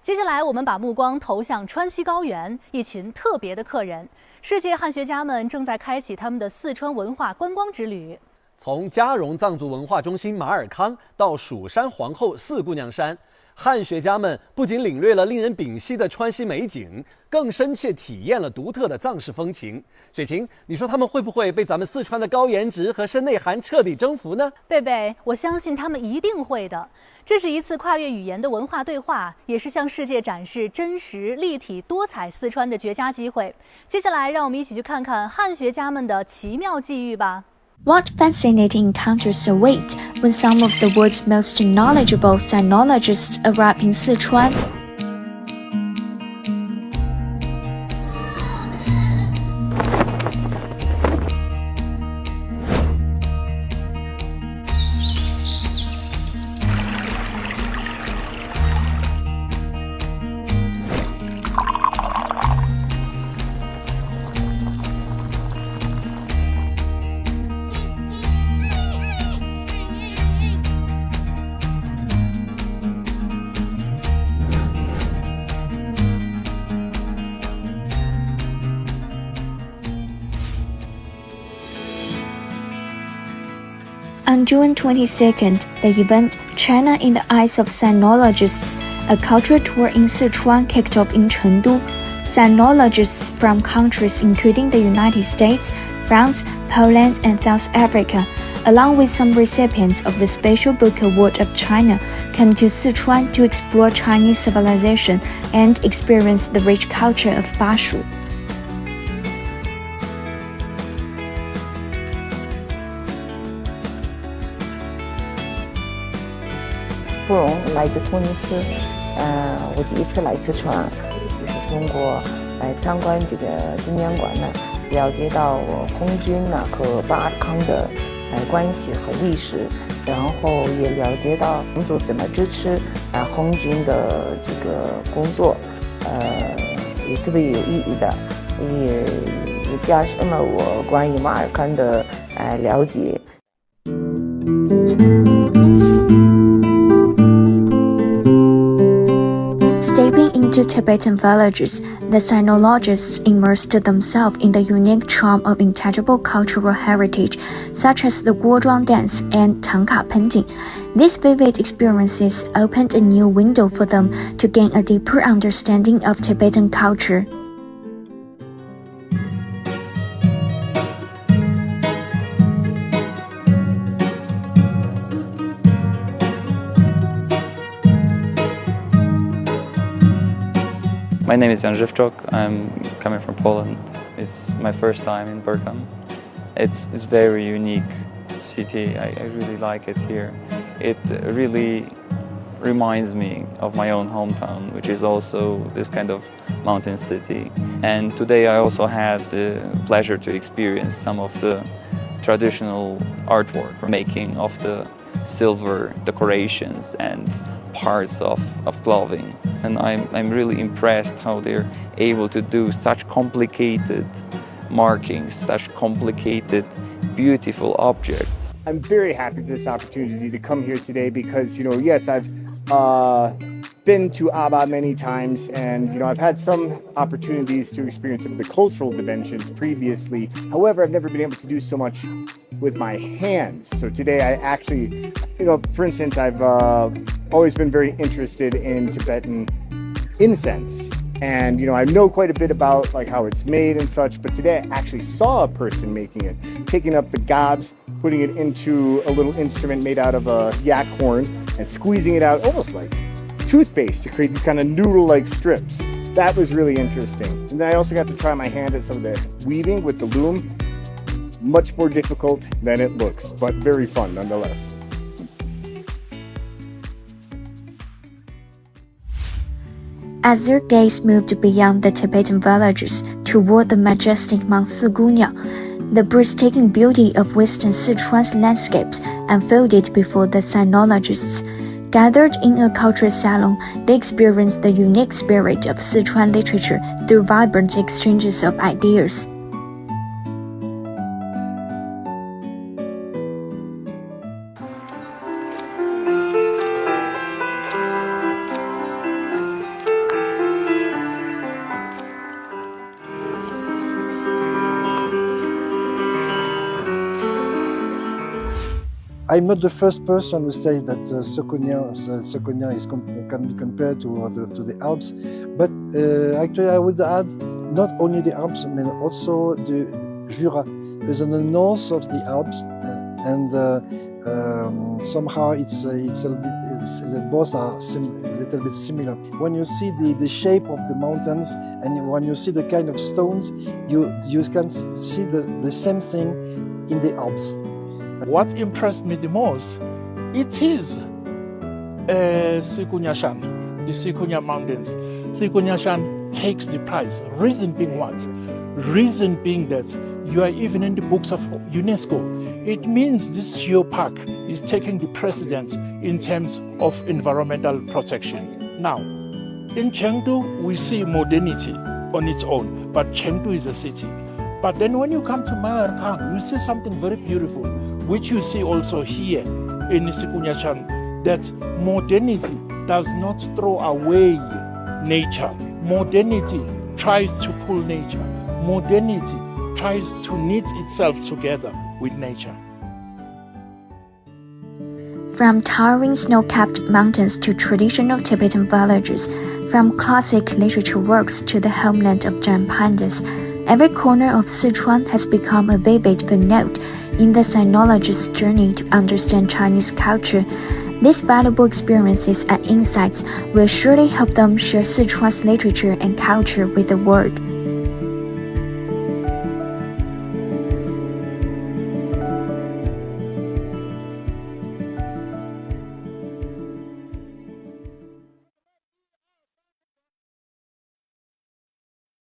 接下来，我们把目光投向川西高原，一群特别的客人。世界汉学家们正在开启他们的四川文化观光之旅。从嘉荣藏族文化中心马尔康到蜀山皇后四姑娘山，汉学家们不仅领略了令人屏息的川西美景，更深切体验了独特的藏式风情。雪晴，你说他们会不会被咱们四川的高颜值和深内涵彻底征服呢？贝贝，我相信他们一定会的。这是一次跨越语言的文化对话，也是向世界展示真实、立体、多彩四川的绝佳机会。接下来，让我们一起去看看汉学家们的奇妙际遇吧。What fascinating encounters await when some of the world's most knowledgeable Sinologists arrive in Sichuan? On June 22nd, the event China in the Eyes of Sinologists, a cultural tour in Sichuan kicked off in Chengdu. Sinologists from countries including the United States, France, Poland, and South Africa, along with some recipients of the Special Book Award of China, came to Sichuan to explore Chinese civilization and experience the rich culture of Bashu. 芙蓉来自突尼斯，我第一次来四川，就是通过来参观这个纪念馆呢，了解到我红军呢和巴尔康的关系和历史，然后也了解到民族怎么支持红军的这个工作，也特别有意义的，也加深了我关于马尔康的了解。Stepping into Tibetan villages, the Sinologists immersed themselves in the unique charm of intangible cultural heritage, such as the Guozhuang dance and Tangka painting. These vivid experiences opened a new window for them to gain a deeper understanding of Tibetan culture. My name is Jan Żywczuk. I'm coming from Poland. It's my first time in Berkham. It's very unique city. I really like it here. It really reminds me of my own hometown, which is also this kind of mountain city. And today I also had the pleasure to experience some of the traditional artwork making of the silver decorations and parts of clothing. And I'm really impressed how they're able to do such complicated markings, such complicated, beautiful objects. I'm very happy for this opportunity to come here today because, yes, I've been to Aba many times and, I've had some opportunities to experience some of the cultural dimensions previously. However, I've never been able to do so much with my hands. So today I actually, for instance, I've always been very interested in Tibetan incense. And, I know quite a bit about like how it's made and such, but today I actually saw a person making it, taking up the gobs, putting it into a little instrument made out of a yak horn and squeezing it out almost like toothpaste to create these kind of noodle-like strips. That was really interesting. And then I also got to try my hand at some of the weaving with the loom. Much more difficult than it looks, but very fun nonetheless. As their gaze moved beyond the Tibetan villages toward the majestic Mount Sigunya, the breathtaking beauty of western Sichuan's landscapes unfolded before the Sinologists. Gathered in a cultural salon, they experienced the unique spirit of Sichuan literature through vibrant exchanges of ideas. I'm not the first person who says that Sichuan can be compared to the Alps, but actually I would add not only the Alps, but also the Jura, is in the north of the Alps, and somehow it's both are a little bit similar. When you see the shape of the mountains and when you see the kind of stones, you can see the same thing in the Alps. What impressed me the most, it is Sichuan, the Sichuan Mountains. Sichuan takes the prize. Reason being what? Reason being that you are even in the books of UNESCO. It means this geopark is taking the precedence in terms of environmental protection. Now, in Chengdu, we see modernity on its own, but Chengdu is a city. But then when you come to Ma Er Khang, you see something very beautiful, which you see also here in Sichuan, that modernity does not throw away nature. Modernity tries to pull nature. Modernity tries to knit itself together with nature. From towering snow-capped mountains to traditional Tibetan villages, from classic literature works to the homeland of giant pandas, every corner of Sichuan has become a vivid footnote in the sinologist's journey to understand Chinese culture. These valuable experiences and insights will surely help them share Sichuan's literature and culture with the world.